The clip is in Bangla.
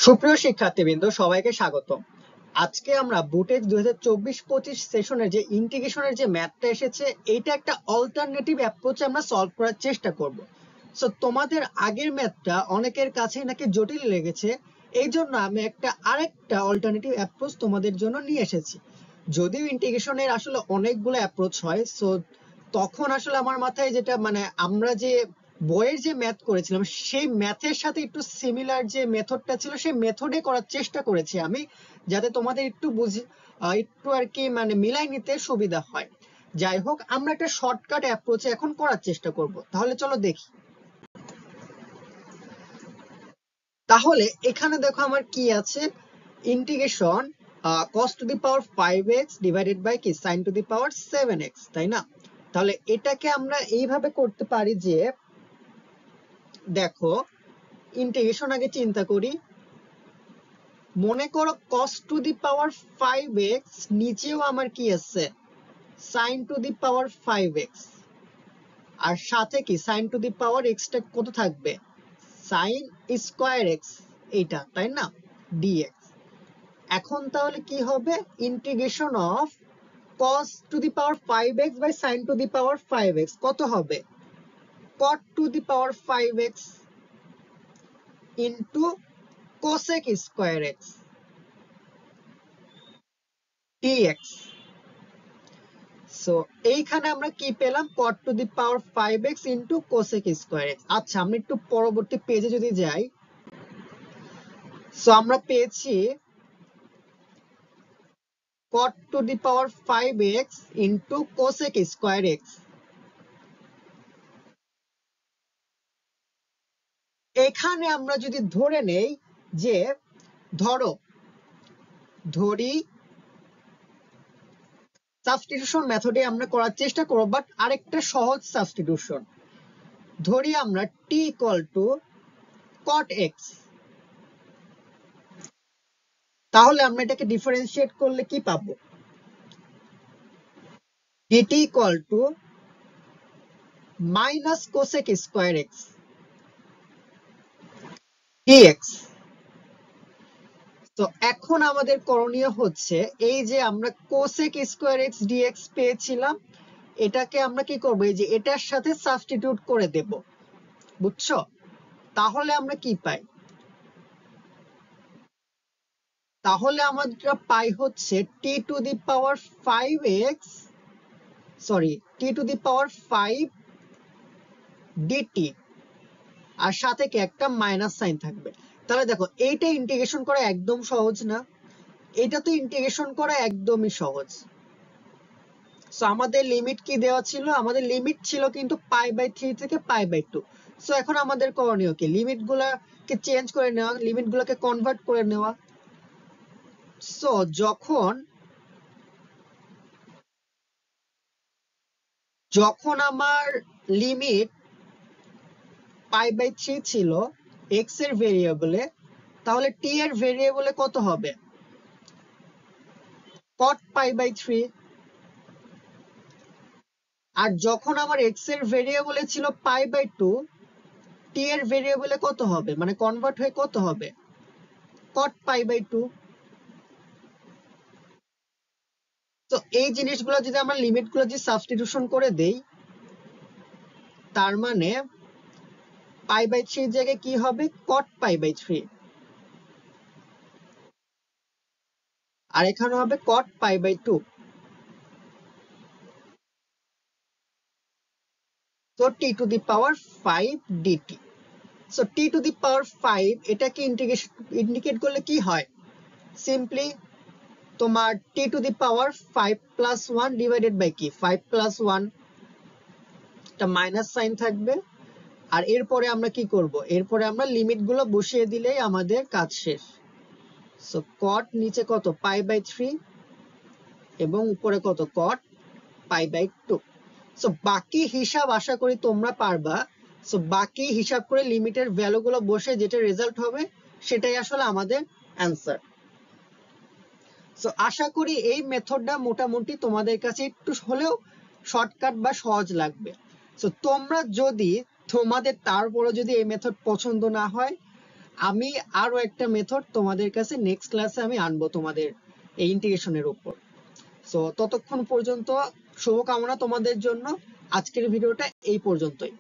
সুপ্রিয় শিক্ষার্থীবৃন্দ, সবাইকে স্বাগত। আজকে আমরা বুটেক্স 2024-25 সেশনের যে ইন্টিগ্রেশনের যে ম্যাথটা এসেছে, এইটা একটা অল্টারনেটিভ অ্যাপ্রোচে আমরা সলভ করার চেষ্টা করব। সো তোমাদের আগের ম্যাথটা অনেকের কাছেই নাকি জটিল লেগেছে, এই জন্য আমি আরেকটা অল্টারনেটিভ অ্যাপ্রোচ তোমাদের জন্য নিয়ে এসেছি। যদিও ইন্টিগ্রেশনের আসলে অনেকগুলো অ্যাপ্রোচ হয়, সো তখন আসলে আমার মাথায় যেটা আমরা যে বইয়ের যে ম্যাথ করেছিলাম সেই ম্যাথের সাথে একটু সিমিলার যে মেথডটা ছিল সেই মেথডে করার চেষ্টা করেছি আমি, যাতে তোমাদের একটু আর কি মিলাই নিতে সুবিধা হয়। যাই হোক, আমরা একটা শর্টকাট অ্যাপ্রোচে এখন করার চেষ্টা করব। তাহলে চলো দেখি। তাহলে এখানে দেখো আমার কি আছে, integration cos to the power 5x divided by কি sin to the power 7x, তাই না? তাহলে এটাকে আমরা এইভাবে করতে পারি যে, দেখো ইন্টিগ্রেশন আগে চিন্তা করি। মনে করো cos to the power 5x, নিচেও আমার কি আছে sin to the power 5x, আর সাথে কি sin to the power x টা কত থাকবে, sin স্কয়ার x, এইটা, তাই না, dx। এখন তাহলে কি হবে, integration of cos to the power 5x by sin to the power 5x কত হবে, cot to the power 5x into cosec square x dx। So এইখানে আমরা কি পেলাম, cot to the power 5x into cosec square x। আচ্ছা, আমরা একটু পরবর্তী পেজে যদি যাই, সো আমরা পেয়েছি cot to the power 5x into cosec square x। এখানে আমরা যদি ধরে নেই যে, ধরি সাবস্টিটিউশন মেথডে আমরা করার চেষ্টা করব, বাট আরেকটা সহজ সাবস্টিটিউশন। ধরি আমরা t equal to cot x, তাহলে আমরা এটাকে ডিফারেন্সিয়েট করলে কি পাবো, dt equal to minus cosec square x dx। তো এখন আমাদের করণীয় হচ্ছে, এই যে আমরা cosec স্কয়ার x dx পেয়েছিলাম, এটাকে আমরা কি করব, এই যে এটার সাথে সাবস্টিটিউট করে দেব, বুঝছো? তাহলে আমরা কি পাই, তাহলে আমরা পাই হচ্ছে t to the power 5x, sorry, t to the power 5 dt, আর সাথে কি একটা মাইনাস সাইন থাকবে। তাহলে দেখো, এইটা ইন্টিগ্রেশন করা একদম সহজ না? এটা তো ইন্টিগ্রেশন করা একদমই সহজ। সো আমাদের লিমিট কি দেওয়া ছিল, আমাদের লিমিট ছিল কিন্তু π/3 থেকে π/2। সো এখন আমাদের করণীয় কি, লিমিট গুলাকে চেঞ্জ করে নেওয়া, লিমিট গুলাকে কনভার্ট করে নেওয়া। সো যখন আমার লিমিট π/3 ছিল x এর ভেরিয়েবলে, তাহলে t এর ভেরিয়েবলে কত হবে, cot π/3। আর যখন আমার x এর ভেরিয়েবলে ছিল π/2, t এর ভেরিয়েবলে কত হবে, কনভার্ট হয়ে কত হবে, cot π/2। তো এই জিনিসগুলো যদি আমরা লিমিটগুলো যদি সাবস্টিটিউশন করে দেই, তার মানে π/3 জায়গায় কি হবে, cot π/3, আর এখানে হবে cot π/2। তো t to the power 5 dt। So t to the power 5 এটাকে ইন্ডিকেট করলে কি হয়, সিম্পলি তোমার t to the power 5 plus 1 divided by কি 5 প্লাস 1, একটা মাইনাস সাইন থাকবে। আর এরপরে আমরা কি করব, এরপরে আমরা লিমিট গুলো বসিয়ে দিলেই আমাদের কাজ শেষ। সো cot নিচে কত π/3 এবং উপরে কত cot π/2। সো বাকি হিসাব আশা করি তোমরা পারবা। সো বাকি হিসাব করে লিমিটের ভ্যালু গুলো বসে যেটা রেজাল্ট হবে সেটাই আসলে আমাদের অ্যান্সার। সো আশা করি এই মেথডটা মোটামুটি তোমাদের কাছে একটু হলেও শর্টকাট বা সহজ লাগবে। সো তোমরা যদি তোমাদের তারপরে যদি এই মেথড পছন্দ না হয়, আমি আরো একটা মেথড তোমাদের কাছে নেক্সট ক্লাসে আমি আনবো তোমাদের এই ইন্টিগ্রেশনের উপর। সো ততক্ষণ পর্যন্ত শুভকামনা তোমাদের জন্য। আজকের ভিডিওটা এই পর্যন্তই।